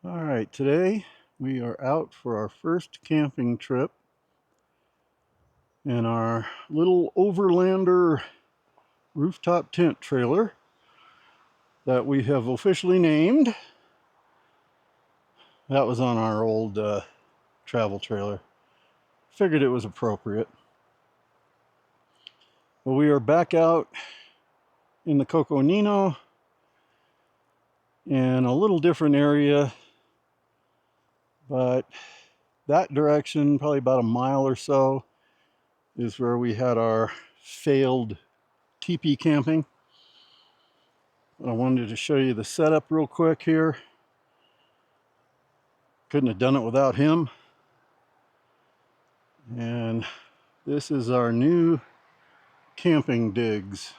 Alright, today we are out for our first camping trip in our little Overlander rooftop tent trailer that we have officially named. That was on our old travel trailer. Figured it was appropriate. But we are back out in the Coconino in a little different area, but that direction, probably about a mile or so, is where we had our failed teepee camping. I wanted to show you the setup real quick here. Couldn't have done it without him. And this is our new camping digs.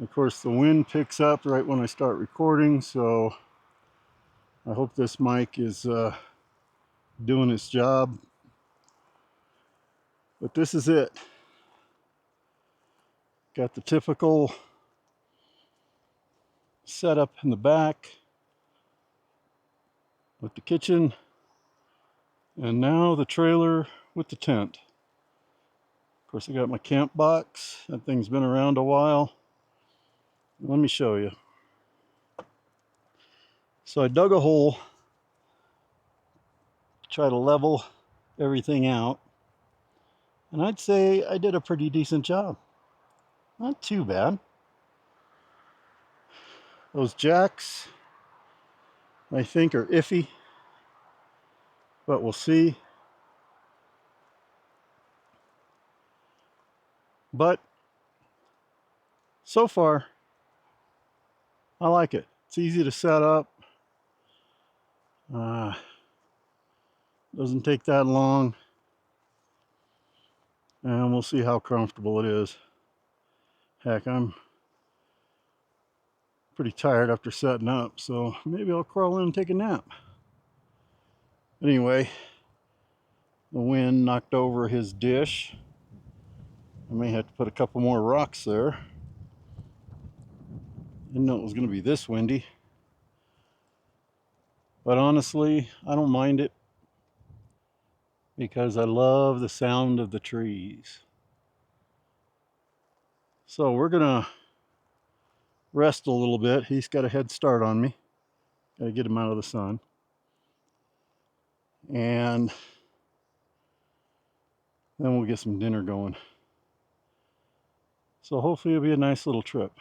Of course, the wind picks up right when I start recording, so I hope this mic is doing its job. But this is it. Got the typical setup in the back with the kitchen, and now the trailer with the tent. Of course, I got my camp box. That thing's been around a while. Let me show you. So I dug a hole to try to level everything out, and I'd say I did a pretty decent job. Not too bad. Those jacks, I think, are iffy, but we'll see. But so far, I like it. It's easy to set up. Doesn't take that long. And we'll see how comfortable it is. Heck, I'm pretty tired after setting up, so maybe I'll crawl in and take a nap. Anyway, the wind knocked over his dish. I may have to put a couple more rocks there. Didn't know it was going to be this windy. But honestly, I don't mind it because I love the sound of the trees. So we're going to rest a little bit. He's got a head start on me. Got to get him out of the sun. And then we'll get some dinner going. So hopefully it'll be a nice little trip.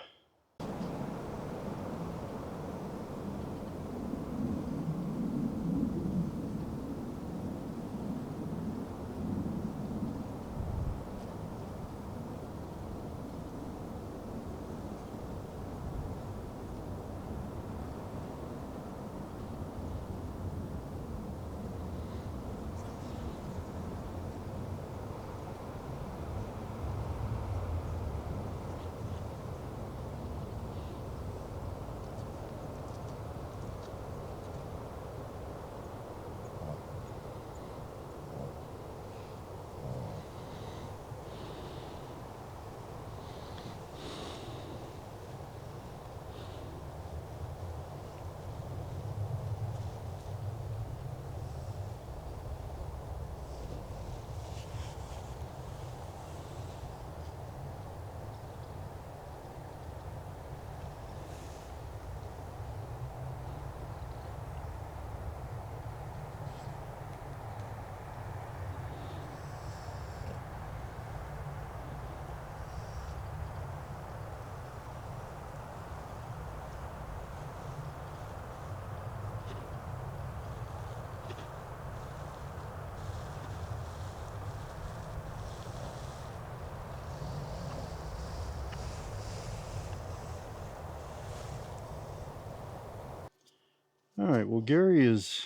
All right, well, Gary is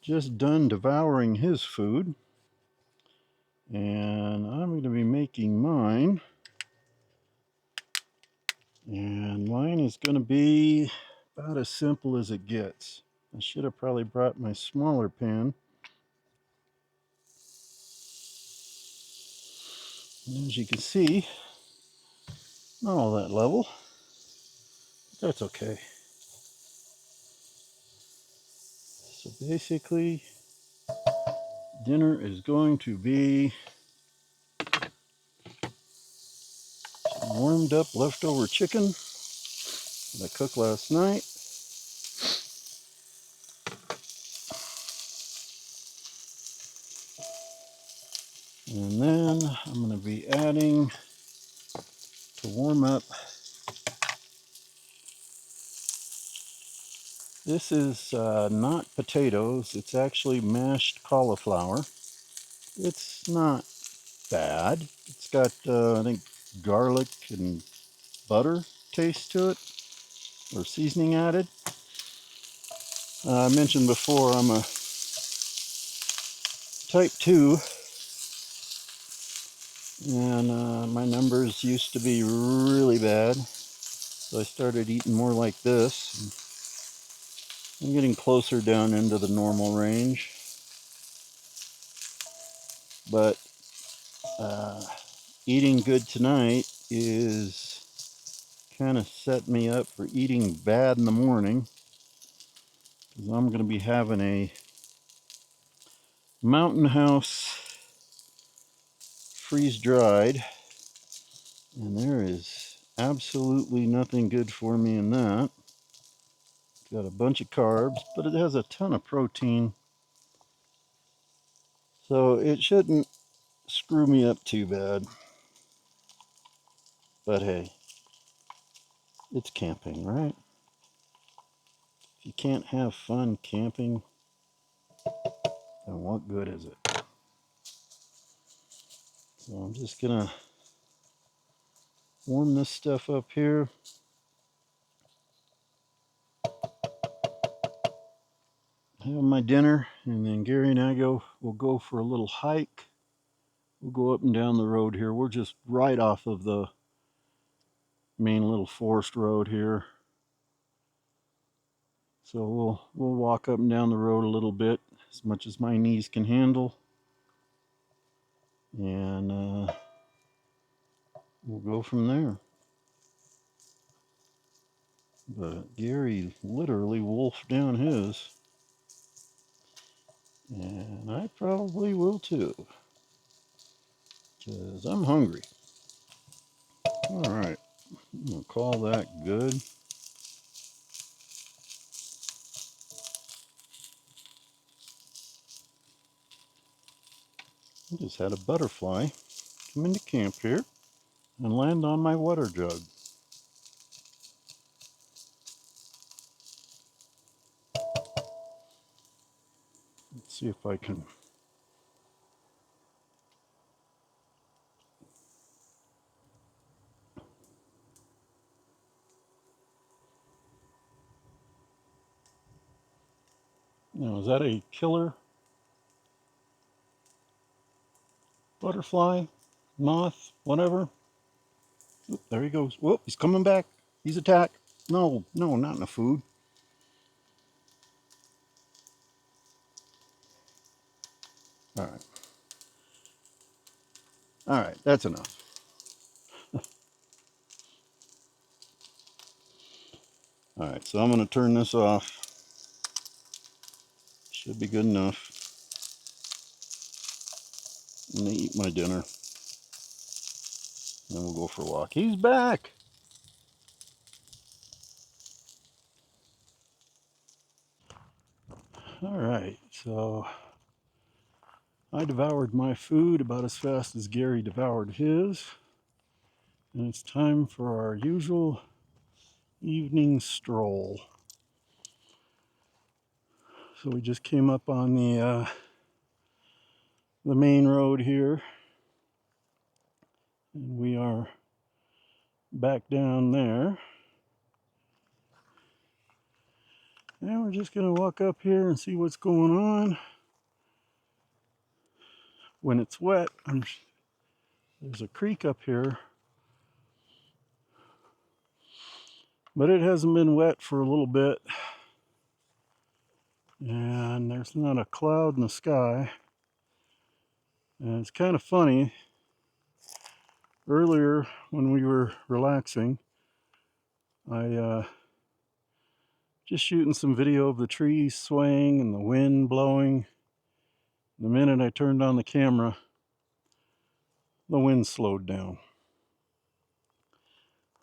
just done devouring his food, and I'm going to be making mine. And mine is going to be about as simple as it gets. I should have probably brought my smaller pan. And as you can see, not all that level. That's okay. So basically, dinner is going to be some warmed up leftover chicken that I cooked last night. And then I'm going to be adding, to warm up, this is not potatoes, it's actually mashed cauliflower. It's not bad. It's got, I think, garlic and butter taste to it, or seasoning added. I mentioned before I'm a type 2, and my numbers used to be really bad, so I started eating more like this. I'm getting closer down into the normal range, but eating good tonight is kind of set me up for eating bad in the morning, because I'm going to be having a Mountain House freeze-dried, and there is absolutely nothing good for me in that. It's got a bunch of carbs, but it has a ton of protein, so it shouldn't screw me up too bad. But hey, it's camping, right? If you can't have fun camping, then what good is it? So I'm just gonna warm this stuff up here. Have my dinner, and then Gary and I will go for a little hike. We'll go up and down the road here. We're just right off of the main little forest road here. So we'll walk up and down the road a little bit, as much as my knees can handle. And we'll go from there. But Gary literally wolfed down his. And I probably will too, because I'm hungry. Alright, I'm going to call that good. I just had a butterfly come into camp here and land on my water jug. Let's see if I can. Now, is that a killer butterfly, moth, whatever? Oop, there he goes. Whoop, he's coming back. He's attacked. No, no, not in the food. All right. All right, that's enough. All right, so I'm going to turn this off. Should be good enough. I'm going to eat my dinner. Then we'll go for a walk. He's back. All right, so I devoured my food about as fast as Gary devoured his. And it's time for our usual evening stroll. So we just came up on the main road here, and we are back down there. And we're just going to walk up here and see what's going on. When it's wet, there's a creek up here, but it hasn't been wet for a little bit, and there's not a cloud in the sky. And it's kind of funny, earlier when we were relaxing, I Just shooting some video of the trees swaying and the wind blowing. The minute I turned on the camera, the wind slowed down.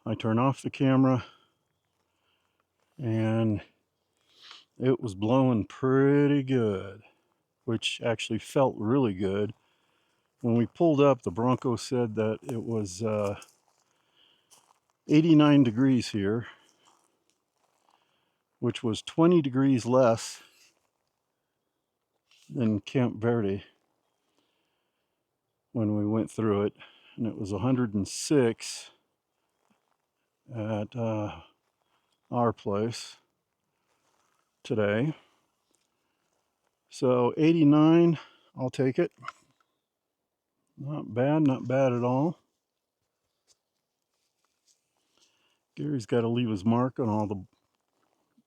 I turn off the camera and it was blowing pretty good, which actually felt really good. When we pulled up, the Bronco said that it was 89 degrees here, which was 20 degrees less than Camp Verde when we went through it, and it was 106 at our place today. So 89, I'll take it. Not bad at all. Gary's got to leave his mark on all the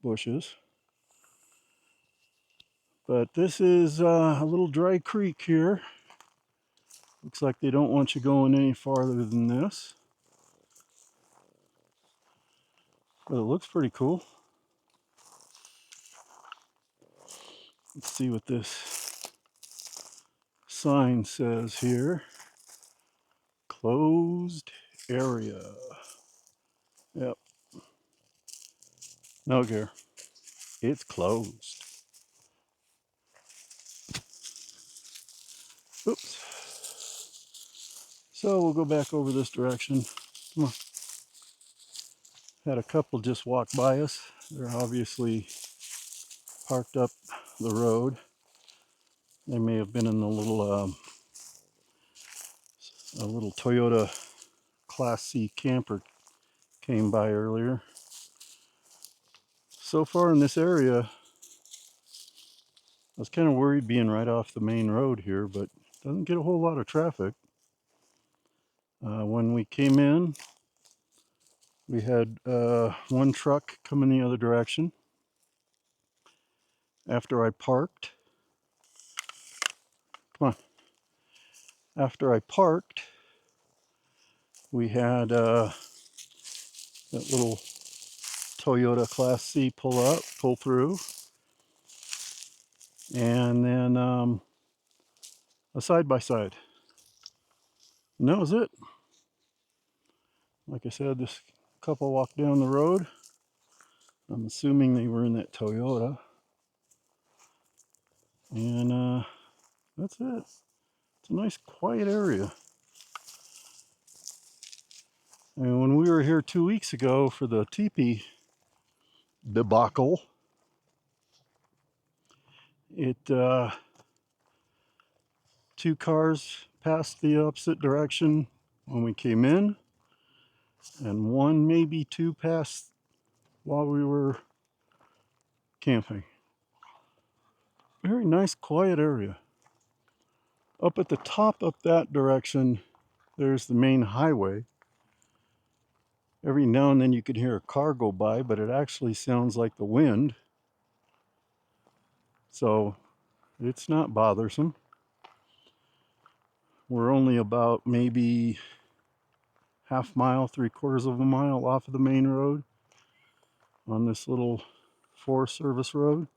bushes. But this is a little dry creek here. Looks like they don't want you going any farther than this. But it looks pretty cool. Let's see what this sign says here. Closed area. Yep. No, Gary. It's closed. Oops. So we'll go back over this direction. Come on. Had a couple just walk by us. They're obviously parked up the road. They may have been in the little a little Toyota Class C camper came by earlier. So far in this area, I was kind of worried being right off the main road here, but doesn't get a whole lot of traffic. When we came in, we had one truck coming the other direction. After I parked, come on. After I parked, we had that little Toyota Class C pull through, and then a side-by-side. And that was it. Like I said, this couple walked down the road. I'm assuming they were in that Toyota. And that's it. It's a nice quiet area. And when we were here 2 weeks ago for the teepee debacle, two cars passed the opposite direction when we came in, and one, maybe two, passed while we were camping. Very nice, quiet area. Up at the top up that direction, there's the main highway. Every now and then you could hear a car go by, but it actually sounds like the wind. So it's not bothersome. We're only about maybe half mile, 3/4 of a mile off of the main road on this little Forest Service road.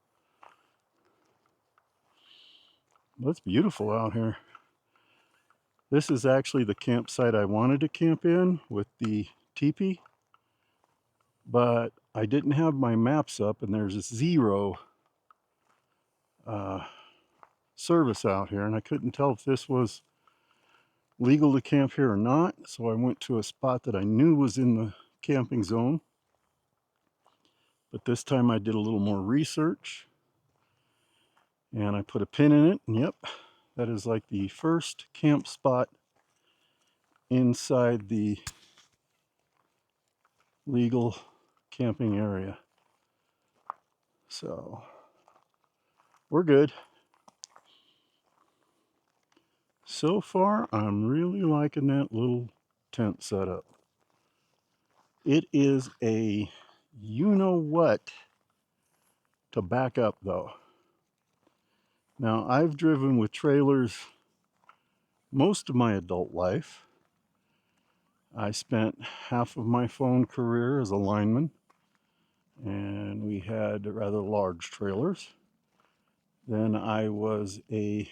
But it's beautiful out here. This is actually the campsite I wanted to camp in with the teepee, but I didn't have my maps up, and there's zero service out here, and I couldn't tell if this was legal to camp here or not. So I went to a spot that I knew was in the camping zone, but this time I did a little more research and I put a pin in it, and yep, that is like the first camp spot inside the legal camping area. So we're good. So far, I'm really liking that little tent setup. It is a you-know-what to back up, though. Now, I've driven with trailers most of my adult life. I spent half of my phone career as a lineman. and we had rather large trailers. Then I was a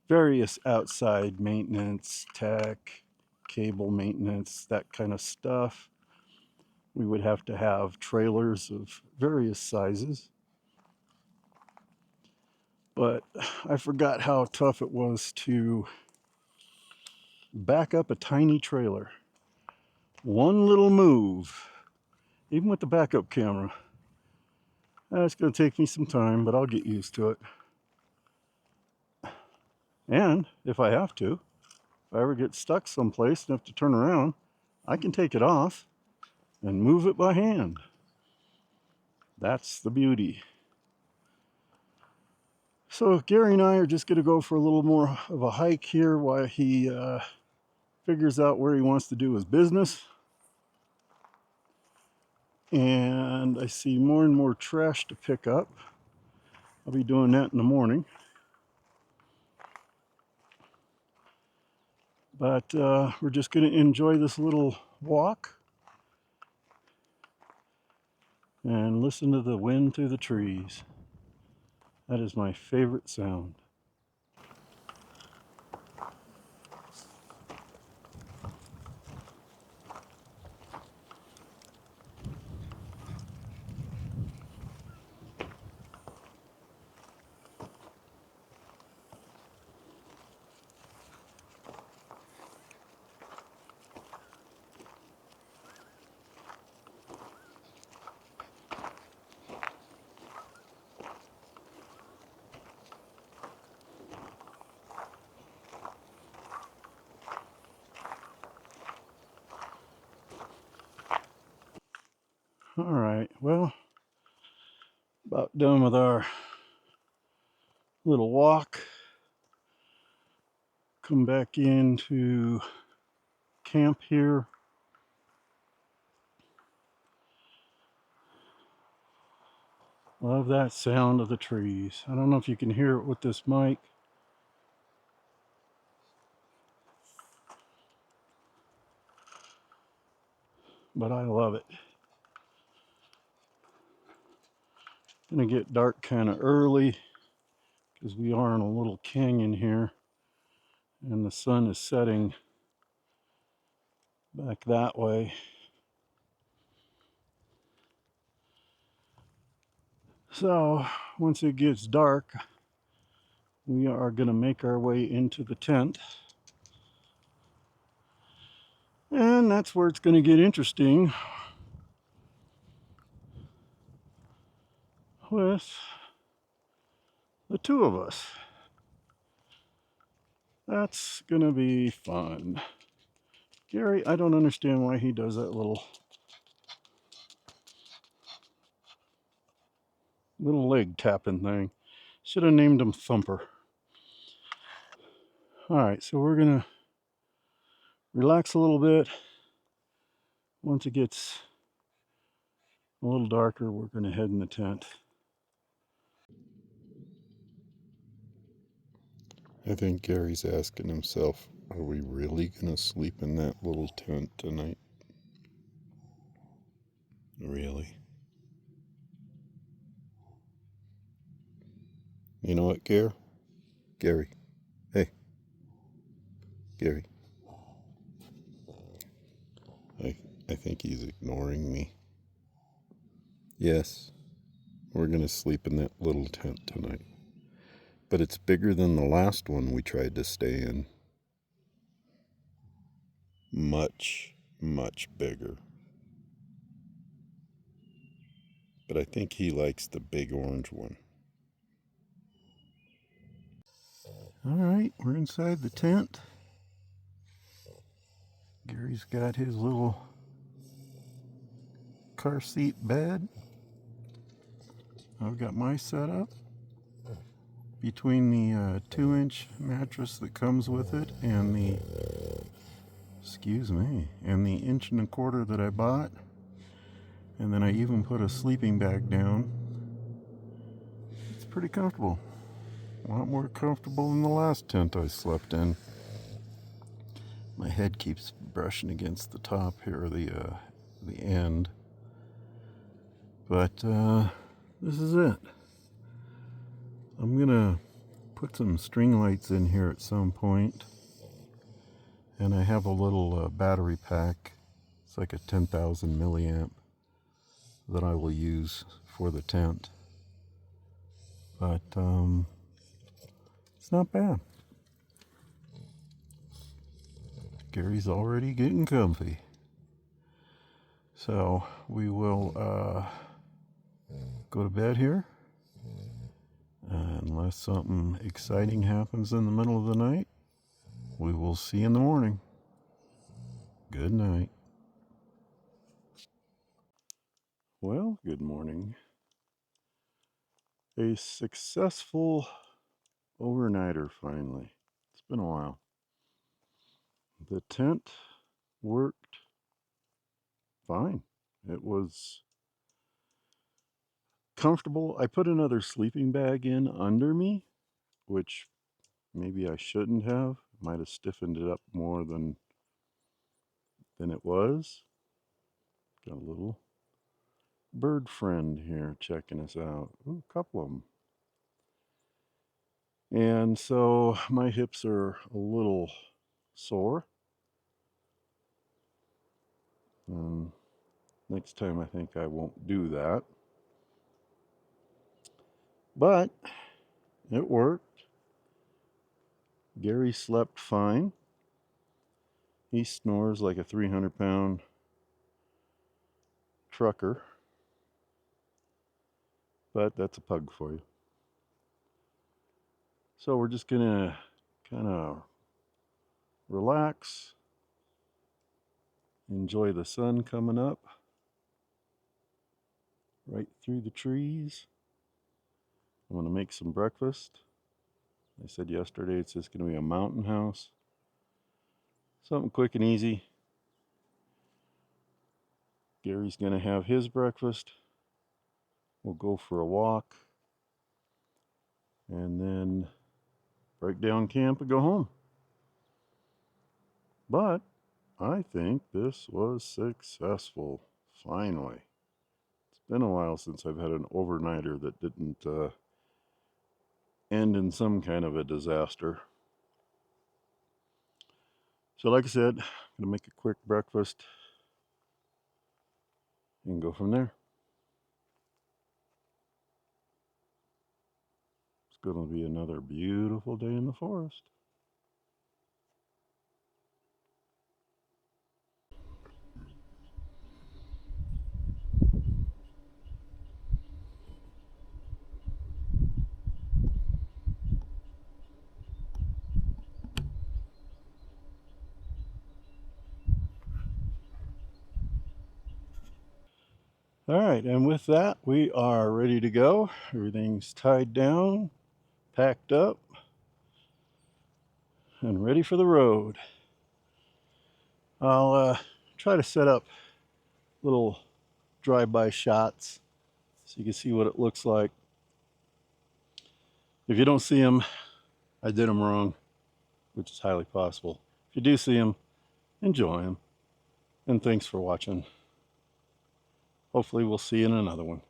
various outside maintenance, tech, cable maintenance, that kind of stuff. We would have to have trailers of various sizes. But I forgot how tough it was to back up a tiny trailer. One little move, even with the backup camera. It's going to take me some time, but I'll get used to it. And if I have to, if I ever get stuck someplace and have to turn around, I can take it off and move it by hand. That's the beauty. So Gary and I are just going to go for a little more of a hike here while he figures out where he wants to do his business. And I see more and more trash to pick up. I'll be doing that in the morning. But we're just going to enjoy this little walk and listen to the wind through the trees. That is my favorite sound. All right, well, about done with our little walk. Come back into camp here. Love that sound of the trees. I don't know if you can hear it with this mic. But I love it. It's gonna get dark kind of early because we are in a little canyon here and the sun is setting back that way. So once it gets dark, we are gonna make our way into the tent. And that's where it's gonna get interesting with the two of us. That's gonna be fun. Gary, I don't understand why he does that little leg tapping thing. Should have named him Thumper. All right, so we're gonna relax a little bit. Once it gets a little darker, we're gonna head in the tent. I think Gary's asking himself, are we really gonna sleep in that little tent tonight? Really? You know what, Gary? Hey, Gary. I think he's ignoring me. Yes, we're gonna sleep in that little tent tonight. But it's bigger than the last one we tried to stay in. Much, much bigger. But I think he likes the big orange one. All right, we're inside the tent. Gary's got his little car seat bed. I've got my setup between the 2-inch mattress that comes with it and the, and the 1.25 that I bought. And then I even put a sleeping bag down. It's pretty comfortable. A lot more comfortable than the last tent I slept in. My head keeps brushing against the top here, the end. But this is it. I'm gonna put some string lights in here at some point, and I have a little battery pack. It's like a 10,000 milliamp that I will use for the tent. But it's not bad. Gary's already getting comfy. So we will go to bed here. Unless something exciting happens in the middle of the night, we will see you in the morning. Good night. Well, good morning. A successful overnighter finally. It's been a while. The tent worked fine. It was comfortable. I put another sleeping bag in under me, which maybe I shouldn't have. Might have stiffened it up more than it was. Got a little bird friend here checking us out. Ooh, a couple of them. And so my hips are a little sore. Next time I think I won't do that. But it worked. Gary slept fine. He snores like a 300-pound trucker. But that's a pug for you. So we're just gonna kind of relax, enjoy the sun coming up right through the trees. I'm gonna make some breakfast. I said yesterday it's just gonna be a mountain house. Something quick and easy. Gary's gonna have his breakfast. We'll go for a walk and then break down camp and go home. But I think this was successful, finally. It's been a while since I've had an overnighter that didn't end in some kind of a disaster. So like I said, I'm gonna make a quick breakfast and go from there. It's gonna be another beautiful day in the forest. All right, and with that, we are ready to go. Everything's tied down, packed up, and ready for the road. I'll try to set up little drive-by shots so you can see what it looks like. If you don't see them, I did them wrong, which is highly possible. If you do see them, enjoy them. And thanks for watching. Hopefully we'll see you in another one.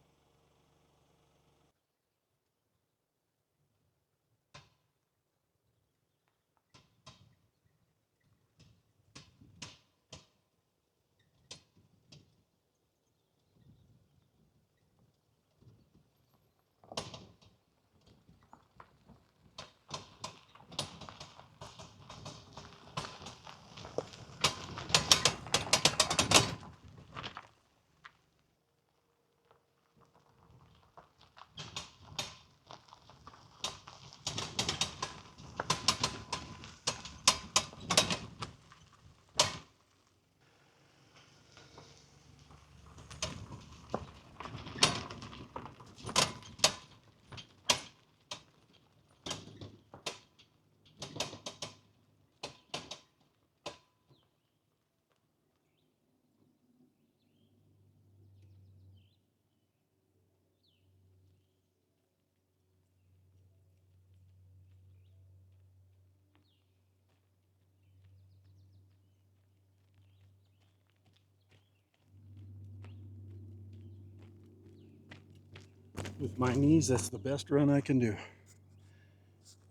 With my knees, that's the best run I can do.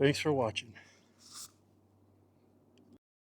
Thanks for watching.